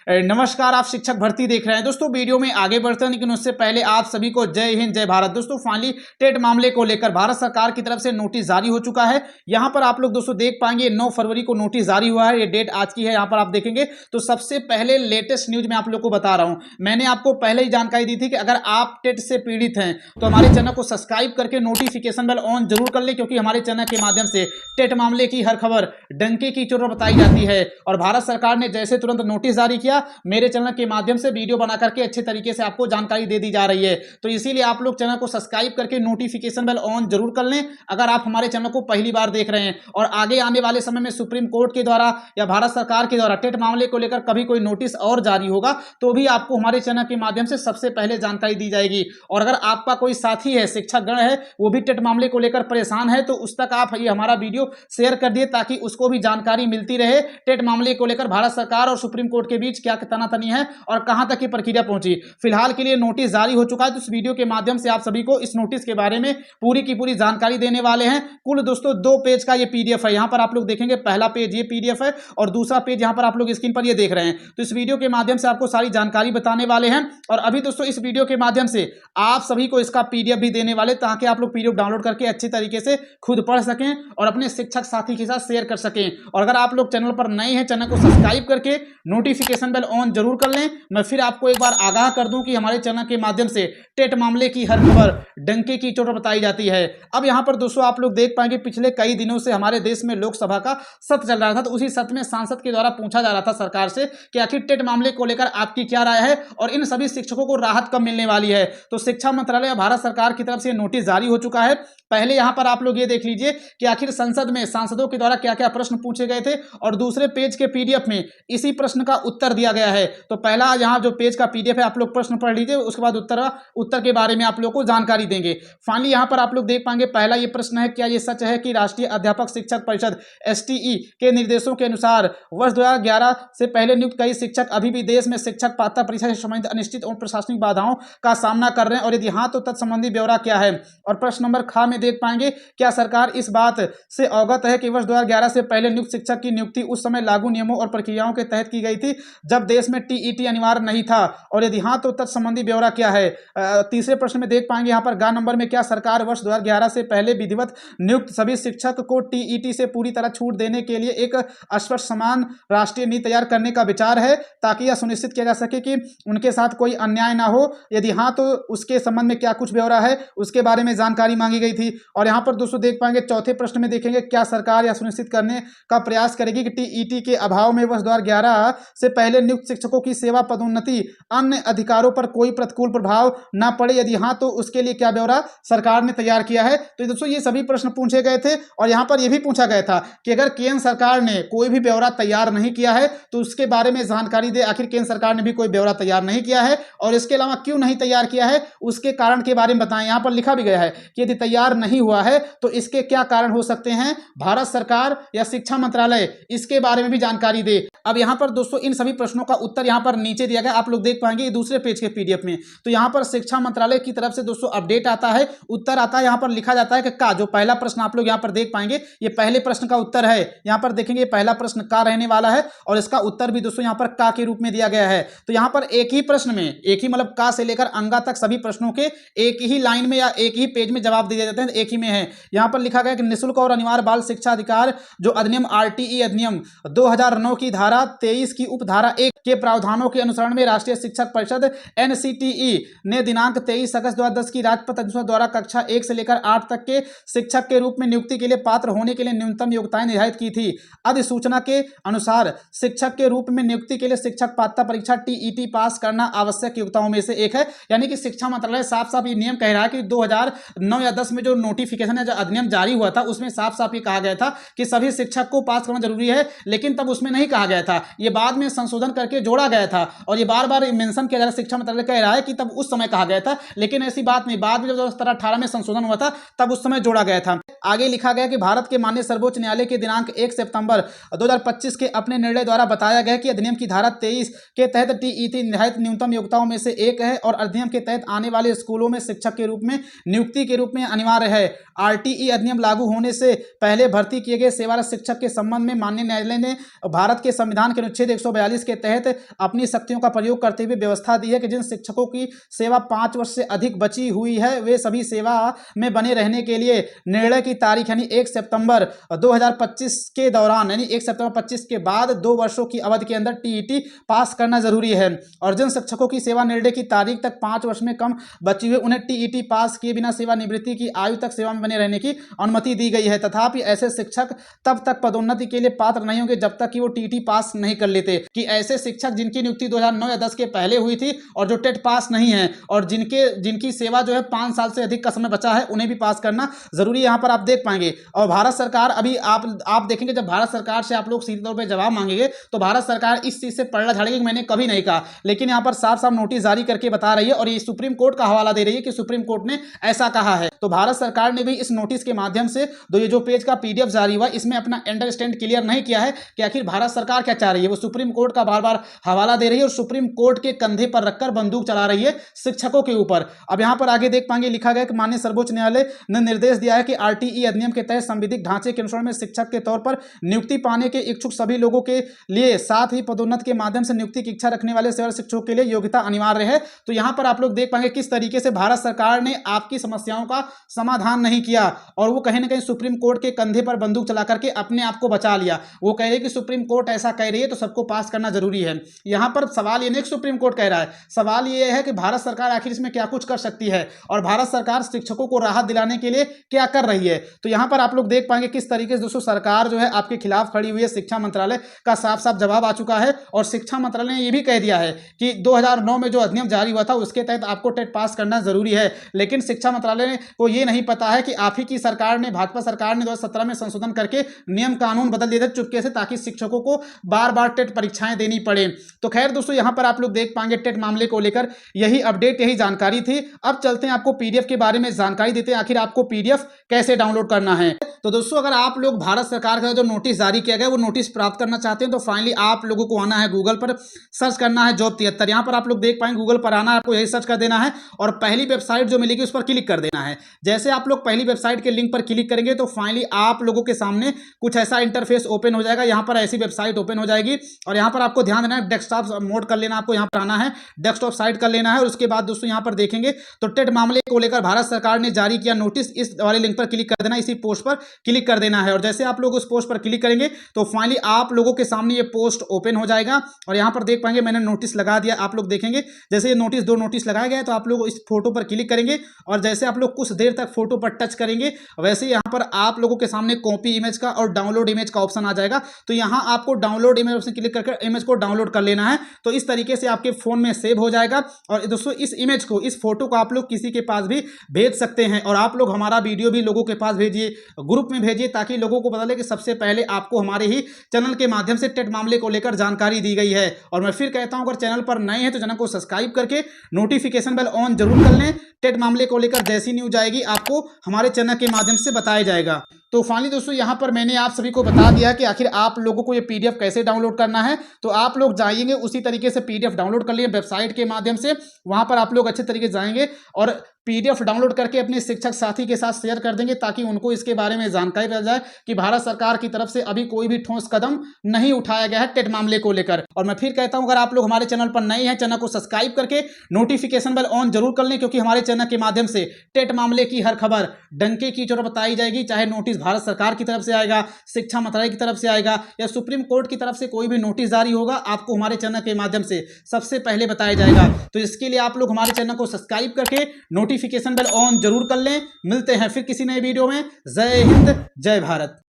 नमस्कार, आप शिक्षक भर्ती देख रहे हैं। दोस्तों वीडियो में आगे बढ़ते हैं, लेकिन उससे पहले आप सभी को जय हिंद जय भारत। दोस्तों फाइनली टेट मामले को लेकर भारत सरकार की तरफ से नोटिस जारी हो चुका है। यहां पर आप लोग दोस्तों देख पाएंगे 9 फरवरी को नोटिस जारी हुआ है। ये डेट आज की है, यहां पर आप देखेंगे तो सबसे पहले लेटेस्ट न्यूज मैं आप लोग को बता रहा हूं। मैंने आपको पहले ही जानकारी दी थी कि अगर आप टेट से पीड़ित हैं तो हमारे चैनल को सब्सक्राइब करके नोटिफिकेशन बेल ऑन जरूर कर ले, क्योंकि हमारे चैनल के माध्यम से टेट मामले की हर खबर डंके की चोट बताई जाती है। और भारत सरकार ने जैसे तुरंत नोटिस जारी किया, मेरे चैनल के माध्यम से वीडियो बना करके अच्छे तरीके से आपको जानकारी दे दी जा रही है। तो इसीलिए आप लोग चैनल को सब्सक्राइब करके नोटिफिकेशन बेल ऑन जरूर कर लें अगर आप हमारे चैनल को पहली बार देख रहे हैं। और आगे आने वाले समय में सुप्रीम कोर्ट के द्वारा या भारत सरकार के द्वारा टेट मामले को लेकर कभी कोई नोटिस और जारी होगा तो भी आपको हमारे चैनल के माध्यम से सबसे पहले जानकारी दी जाएगी। और अगर आपका कोई साथी है, शिक्षक गण है, वो भी टेट मामले को लेकर परेशान है, तो उस तक आप ये हमारा वीडियो शेयर कर दिए ताकि उसको भी जानकारी मिलती रहे टेट मामले को लेकर भारत सरकार और सुप्रीम कोर्ट के बीच क्या तनातनी है और कहां तक की प्रक्रिया पहुंची। फिलहाल के लिए नोटिस जारी हो चुका है, तो इस वीडियो के माध्यम से आप सभी को इस नोटिस के बारे में पूरी की पूरी जानकारी देने वाले हैं। कुल दोस्तों 2 पेज का ये पीडीएफ है। यहां पर आप लोग देखेंगे पहला पेज ये पीडीएफ है और दूसरा पेज यहां पर आप लोग स्क्रीन पर ये देख रहे हैं। तो इस वीडियो के माध्यम से आपको सारी जानकारी बताने वाले हैं। और अभी दोस्तों इस वीडियो के माध्यम से आप सभी को इसका पीडीएफ भी देने वाले, ताकि आप लोग पीडीएफ डाउनलोड करके अच्छी तरीके से खुद पढ़ सकें और अपने शिक्षक साथी के साथ शेयर कर सकें। और अगर आप लोग चैनल पर नए हैं, चैनल को सब्सक्राइब करके नोटिफिकेशन बेल ऑन जरूर कर लें। मैं फिर आपको एक बार आगाह कर दूं कि हमारे चैनल के माध्यम से टेट मामले की हर खबर डंके की चोट बताई जाती है। अब यहां पर दोस्तों आप लोग देख पाएंगे पिछले कई दिनों से हमारे देश में लोकसभा का सत्र चल रहा था, तो उसी सत्र में सांसद के द्वारा पूछा जा रहा था सरकार से कि आखिर टेट मामले को लेकर आपकी क्या राय है और इन सभी शिक्षकों को राहत कब मिलने वाली है। तो शिक्षा मंत्रालय या भारत सरकार की तरफ से नोटिस जारी हो चुका है। पहले यहां पर आप लोग ये देख लीजिए कि आखिर संसद में सांसदों के द्वारा क्या क्या प्रश्न पूछे गए थे और दूसरे पेज के पीडीएफ में इसी प्रश्न का उत्तर दिया गया है। तो पहला यहां जो पेज का पीडीएफ है आप लोग प्रश्न पढ़ लीजिए, उसके बाद उत्तर के बारे में आप लोग को जानकारी देंगे। फाइनली यहां पर आप लोग देख पाएंगे पहला ये प्रश्न है, क्या ये सच है कि राष्ट्रीय अध्यापक शिक्षक परिषद एसटीई के निर्देशों के अनुसार वर्ष 2011 से पहले नियुक्त कई शिक्षक अभी भी देश में शिक्षक पात्रता परीक्षा से संबंधित अनिश्चित और प्रशासनिक बाधाओं का सामना कर रहे हैं, और यदि हाँ तो तत्संबंधी ब्यौरा क्या है। और प्रश्न नंबर ख में देख पाएंगे, क्या सरकार इस बात से अवगत है कि वर्ष 2011 से पहले नियुक्त शिक्षक की नियुक्ति उस समय लागू नियमों और प्रक्रियाओं के तहत की गई थी जब देश में टीईटी अनिवार्य नहीं था, और यदि हाँ तो तत्संबंधी ब्यौरा क्या है। तीसरे प्रश्न में देख पाएंगे यहाँ पर ग नंबर में, क्या सरकार वर्ष 2011 से पहले विधिवत नियुक्त सभी शिक्षक को टीईटी से पूरी तरह छूट देने के लिए एक स्पष्ट समान राष्ट्रीय नीति तैयार करने का विचार है ताकि यह सुनिश्चित किया जा सके कि उनके साथ कोई अन्याय ना हो। यदि हाँ तो उसके संबंध में क्या कुछ ब्यौरा है, उसके बारे में जानकारी मांगी गई थी। और यहाँ पर दोस्तों देख पाएंगे चौथे प्रश्न में देखेंगे, क्या सरकार यह सुनिश्चित करने का प्रयास करेगी कि टीईटी के अभाव में वर्ष 2011 से पहले नियुक्त शिक्षकों की सेवा पदोन्नति अन्य अधिकारों पर कोई प्रतिकूल प्रभाव ना पड़े, यदि हाँ तो उसके लिए क्या ब्यौरा सरकार ने तैयार किया है। तो दोस्तों ये सभी प्रश्न पूछे गए थे। और यहाँ पर यह भी पूछा गया था कि अगर केंद्र सरकार ने कोई भी ब्यौरा तैयार नहीं किया है तो उसके बारे में जानकारी दे। आखिर केंद्र सरकार ने भी कोई ब्यौरा तैयार नहीं किया है और इसके अलावा क्यों नहीं तैयार किया है, उसके कारण के बारे में बताएं। यहाँ पर लिखा भी गया है कि यदि तैयार नहीं हुआ है तो इसके क्या कारण हो सकते हैं, भारत सरकार या शिक्षा मंत्रालय इसके बारे में भी जानकारी दे। अब यहाँ पर दोस्तों इन सभी प्रश्नों का उत्तर यहाँ पर नीचे दिया गया, आप लोग देख पाएंगे दूसरे पेज के पीडीएफ में। तो यहाँ पर शिक्षा मंत्रालय की तरफ से दोस्तों अपडेट आता है, उत्तर आता है। यहाँ पर लिखा जाता है कि का, जो पहला प्रश्न आप लोग यहाँ पर देख पाएंगे ये पहले प्रश्न का उत्तर है। यहाँ पर देखेंगे पहला प्रश्न का रहने वाला है और इसका उत्तर भी दोस्तों यहाँ पर का के रूप में दिया गया है। तो यहाँ पर एक ही प्रश्न में, एक ही मतलब का से लेकर अंगा तक सभी प्रश्नों के एक ही लाइन में या एक ही पेज में जवाब दिए जाते हैं, एक ही में है। यहाँ पर लिखा गया कि निःशुल्क और अनिवार्य बाल शिक्षा अधिकार जो अधिनियम आरटीई अधिनियम 2009 की धारा 23 की उपधारा 1 के प्रावधानों के अनुसरण में राष्ट्रीय शिक्षक परिषद एनसीटीई ने दिनांक 23 अगस्त 2010 की राजपत्र अधिसूचना द्वारा कक्षा 1 से लेकर 8 तक के शिक्षक के रूप में नियुक्ति के लिए पात्र होने के लिए न्यूनतम योग्यताएं निर्धारित की थी। अधिसूचना के अनुसार शिक्षक के रूप में नियुक्ति के लिए शिक्षक पात्रता परीक्षा टीईटी पास करना आवश्यक योग्यताओं में से एक है। यानी कि शिक्षा मंत्रालय साफ साफ ये नियम कह रहा है कि 2009 या 10 में जो नोटिफिकेशन है, जो अधिनियम जारी हुआ था, उसमें साफ साफ ये कहा गया था कि सभी शिक्षक को पास करना जरूरी है, लेकिन तब उसमें नहीं कहा गया था, ये बाद में संशोधन करके जोड़ा गया था। और ये बार बार मेंशन किया जा रहा है, शिक्षा मंत्रालय कह रहा है कि तब उस समय कहा गया था, लेकिन ऐसी बात नहीं, बाद में जब 2018 में संशोधन हुआ था तब उस समय जोड़ा गया था। आगे लिखा गया कि भारत के माननीय सर्वोच्च न्यायालय के दिनांक 1 सितंबर 2025 के अपने निर्णय द्वारा बताया गया कि अधिनियम की धारा 23 के तहत टीईटी निर्धारित न्यूनतम योग्यताओं में से एक है और अधिनियम के तहत आने वाले स्कूलों में शिक्षक के रूप में नियुक्ति के रूप में अनिवार्य है। आरटीई अधिनियम लागू होने से पहले भर्ती किए गए सेवारत शिक्षक के संबंध में माननीय न्यायालय ने भारत के संविधान के अनुच्छेद 142 के के तहत अपनी शक्तियों का प्रयोग करते हुए व्यवस्था दी है कि जिन शिक्षकों की सेवा 5 वर्ष से अधिक बची हुई है वे सभी सेवा में बने रहने के लिए निर्णय की तारीख यानी 1 सितंबर 2025 के दौरान यानी 1 सितंबर 25 के बाद 2 वर्षों की अवधि के अंदर टीईटी पास करना जरूरी है। और जिन शिक्षकों की सेवा निर्णय की तारीख तक 5 वर्ष में कम बची हुई उन्हें टीईटी पास किए बिना सेवानिवृत्ति की आयु तक सेवा में बने रहने की अनुमति दी गई है। तथापि ऐसे शिक्षक तब तक पदोन्नति के लिए पात्र नहीं होंगे जब तक कि वो टीईटी पास नहीं कर लेते। कि ऐसे शिक्षक जिनकी नियुक्ति 2009 या 10 के पहले हुई थी और जो टेट पास नहीं है और जिनकी सेवा जो है 5 साल से अधिक का समय बचा है उन्हें भी पास करना जरूरी है, यहाँ पर आप देख पाएंगे। और भारत सरकार अभी आप देखेंगे जब भारत सरकार से आप लोग सीधे तौर पर जवाब मांगेंगे तो भारत सरकार इस चीज से पलड़ा झाड़ेगी कि मैंने कभी नहीं कहा, लेकिन यहाँ पर साफ साफ नोटिस जारी करके बता रही है और ये सुप्रीम कोर्ट का हवाला दे रही है कि सुप्रीम कोर्ट ने ऐसा कहा है। तो भारत सरकार ने भी इस नोटिस के माध्यम से ये जो पेज का पीडीएफ जारी हुआ इसमें अपना अंडरस्टैंड क्लियर नहीं किया है कि आखिर भारत सरकार क्या चाह रही है। वो सुप्रीम कोर्ट का बार बार हवाला दे रही है और सुप्रीम कोर्ट के कंधे पर रखकर बंदूक चला रही है शिक्षकों के ऊपर। अब यहां पर आगे देख पाएंगे लिखा गया कि माननीय सर्वोच्च न्यायालय ने निर्देश दिया है कि आरटीई अधिनियम के तहत संविधिक ढांचे के अनुसार में शिक्षक के तौर पर नियुक्ति पाने के इच्छुक सभी लोगों के लिए साथ ही पदोन्नति के माध्यम से नियुक्ति की इच्छा रखने वाले सेवा शिक्षकों के लिए योग्यता अनिवार्य है। तो यहां पर आप लोग देख पाएंगे किस तरीके से भारत सरकार ने आपकी समस्याओं का समाधान नहीं किया और वो कहीं ना कहीं सुप्रीम कोर्ट के कंधे पर बंदूक चला करके अपने आप को बचा लिया। वो कह रही है कि सुप्रीम कोर्ट ऐसा कह रही है तो सबको पास करना जरूरी है। यहां पर सवाल ये नहीं कि सुप्रीम कोर्ट कह रहा है, सवाल ये है कि भारत सरकार आखिर इसमें क्या कुछ कर सकती है और भारत सरकार शिक्षकों को राहत दिलाने के लिए क्या कर रही है। तो यहां पर आप लोग देख पाएंगे किस तरीके से दोस्तों सरकार जो है आपके खिलाफ खड़ी हुई है। शिक्षा मंत्रालय का साफ साफ जवाब आ चुका है और शिक्षा मंत्रालय ने यह भी कह दिया है कि 2009 में जो अधिनियम जारी हुआ था उसके तहत आपको टेट पास करना जरूरी है। लेकिन शिक्षा मंत्रालय को यह नहीं पता है कि आप ही की सरकार ने, भाजपा सरकार ने 2017 में संशोधन करके नियम कानून बदल दिए थे चुपके से ताकि शिक्षकों को बार बार टेट परीक्षाएं देनी पड़े। तो खैर दोस्तों यहां पर आप लोग देख पाएंगे टेट मामले को लेकर यही अपडेट, यही जानकारी थी। अब चलते हैं आपको पीडीएफ के बारे में जानकारी देते हैं आखिर आपको पीडीएफ कैसे डाउनलोड करना है। तो दोस्तों अगर आप लोग भारत सरकार का जो नोटिस जारी किया गया वो नोटिस प्राप्त करना चाहते हैं तो फाइनली आप लोगों को आना है गूगल पर, सर्च करना है जॉब 73। यहां पर आप लोग देख पाएंगे गूगल पर आना है, आपको यही सर्च कर देना है और पहली वेबसाइट जो मिलेगी उस पर क्लिक कर देना है। जैसे आप लोग पहली वेबसाइट के लिंक पर क्लिक करेंगे तो फाइनली आप लोगों के सामने कुछ ऐसा इंटरफेस ओपन हो जाएगा। यहां पर ऐसी वेबसाइट ओपन हो जाएगी और यहां पर आपको ध्यान देना है डेस्कटॉप मोड कर लेना, आपको यहां पर आना है डेस्कटॉप साइट कर लेना है और उसके बाद दोस्तों यहां पर देखेंगे तो टेट मामले को लेकर भारत सरकार ने जारी किया नोटिस, इस वाले लिंक पर क्लिक कर देना, इसी पोस्ट पर क्लिक कर देना है। और जैसे आप लोग उस पोस्ट पर क्लिक करेंगे तो फाइनली आप लोगों के सामने ये पोस्ट ओपन हो जाएगा और यहां पर देख पाएंगे मैंने नोटिस लगा दिया। आप लोग देखेंगे जैसे ये नोटिस, 2 नोटिस लगाया गया है तो आप लोग इस फोटो पर क्लिक करेंगे और जैसे आप लोग कुछ देर तक फोटो पर टच करेंगे वैसे यहां पर आप लोगों के सामने कॉपी इमेज का और डाउनलोड इमेज का ऑप्शन आ जाएगा। तो यहां आपको डाउनलोड इमेज ऑप्शन क्लिक करके इमेज को डाउनलोड कर लेना है। तो इस तरीके से आपके फोन में सेव हो जाएगा और दोस्तों इस इमेज को, इस फोटो को आप लोग किसी के पास भी भेज सकते हैं और आप लोग हमारा वीडियो भी लोगों के पास भेजिए, ग्रुप में भेजिए ताकि लोगों को पता लगे कि सबसे पहले आपको हमारे ही चैनल के माध्यम से टेट मामले को लेकर जानकारी दी गई है। और मैं फिर कहता हूं अगर चैनल पर नए हैं तो चैनल को सब्सक्राइब करके नोटिफिकेशन बेल ऑन जरूर कर लें। टेट मामले को लेकर जैसी न्यूज आएगी आपको हमारे चैनल के माध्यम से बताया जाएगा। तो फाइनली दोस्तों यहां पर मैंने आप सभी को बता दिया कि आखिर आप लोगों को ये पीडीएफ कैसे डाउनलोड करना है। तो आप लोग जाएंगे उसी तरीके से पीडीएफ डाउनलोड कर लिए वेबसाइट के माध्यम से, वहां पर आप लोग अच्छे तरीके से जाएंगे और पीडीएफ डाउनलोड करके अपने शिक्षक साथी के साथ शेयर कर देंगे ताकि उनको इसके बारे में जानकारी मिल जाए कि भारत सरकार की तरफ से अभी कोई भी ठोस कदम नहीं उठाया गया है टेट मामले को लेकर। और मैं फिर कहता हूं अगर आप लोग हमारे चैनल पर नए हैं चैनल को सब्सक्राइब करके नोटिफिकेशन बेल ऑन जरूर कर लें क्योंकि हमारे चैनल के माध्यम से टेट मामले की हर खबर डंके की चोट बताई जाएगी। चाहे नोटिस भारत सरकार की तरफ से आएगा, शिक्षा मंत्रालय की तरफ से आएगा या सुप्रीम कोर्ट की तरफ से कोई भी नोटिस जारी होगा आपको हमारे चैनल के माध्यम से सबसे पहले बताया जाएगा। तो इसके लिए आप लोग हमारे चैनल को सब्सक्राइब करके नोटिफिकेशन बेल ऑन जरूर कर लें। मिलते हैं फिर किसी नए वीडियो में। जय हिंद, जय भारत।